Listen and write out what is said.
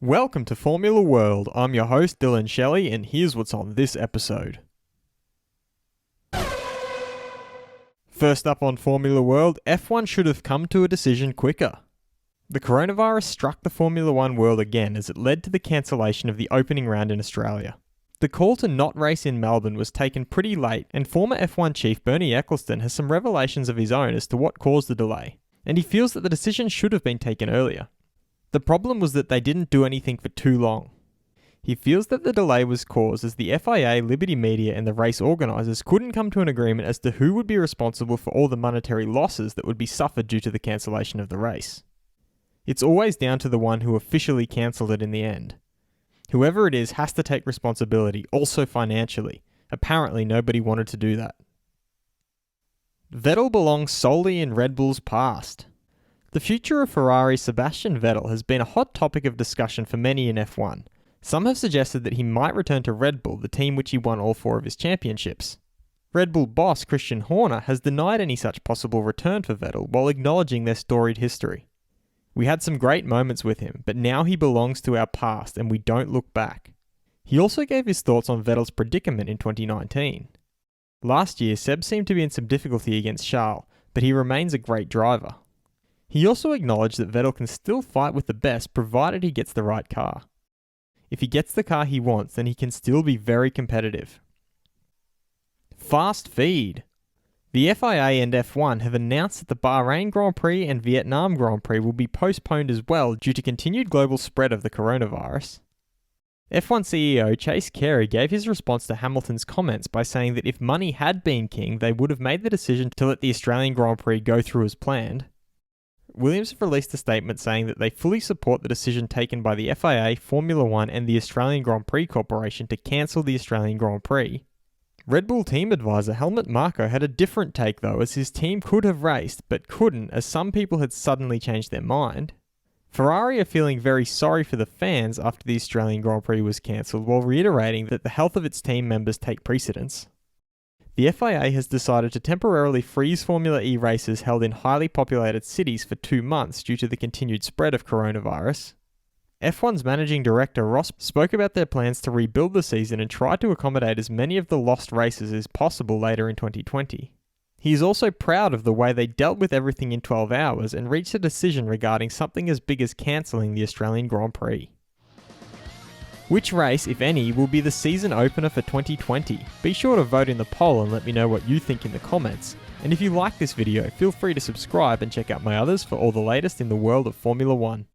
Welcome to Formula World. I'm your host Dylan Shelley, and here's what's on this episode. First up on Formula World, F1 should have come to a decision quicker. The coronavirus struck the Formula One world again as it led to the cancellation of the opening round in Australia. The call to not race in Melbourne was taken pretty late, and former F1 chief Bernie Ecclestone has some revelations of his own as to what caused the delay, and he feels that the decision should have been taken earlier. The problem was that they didn't do anything for too long. He feels that the delay was caused as the FIA, Liberty Media and the race organisers couldn't come to an agreement as to who would be responsible for all the monetary losses that would be suffered due to the cancellation of the race. It's always down to the one who officially cancelled it in the end. Whoever it is has to take responsibility, also financially. Apparently nobody wanted to do that. Vettel belongs solely in Red Bull's past. The future of Ferrari's Sebastian Vettel has been a hot topic of discussion for many in F1. Some have suggested that he might return to Red Bull, the team which he won all 4 of his championships. Red Bull boss Christian Horner has denied any such possible return for Vettel while acknowledging their storied history. We had some great moments with him, but now he belongs to our past and we don't look back. He also gave his thoughts on Vettel's predicament in 2019. Last year, Seb seemed to be in some difficulty against Charles, but he remains a great driver. He also acknowledged that Vettel can still fight with the best provided he gets the right car. If he gets the car he wants, then he can still be very competitive. Fast feed. The FIA and F1 have announced that the Bahrain Grand Prix and Vietnam Grand Prix will be postponed as well due to continued global spread of the coronavirus. F1 CEO Chase Carey gave his response to Hamilton's comments by saying that if money had been king, they would have made the decision to let the Australian Grand Prix go through as planned. Williams have released a statement saying that they fully support the decision taken by the FIA, Formula One and the Australian Grand Prix Corporation to cancel the Australian Grand Prix. Red Bull team advisor Helmut Marko had a different take though, as his team could have raced but couldn't as some people had suddenly changed their mind. Ferrari are feeling very sorry for the fans after the Australian Grand Prix was cancelled while reiterating that the health of its team members take precedence. The FIA has decided to temporarily freeze Formula E races held in highly populated cities for 2 months due to the continued spread of coronavirus. F1's managing director Ross spoke about their plans to rebuild the season and try to accommodate as many of the lost races as possible later in 2020. He is also proud of the way they dealt with everything in 12 hours and reached a decision regarding something as big as cancelling the Australian Grand Prix. Which race, if any, will be the season opener for 2020? Be sure to vote in the poll and let me know what you think in the comments. And if you like this video, feel free to subscribe and check out my others for all the latest in the world of Formula One.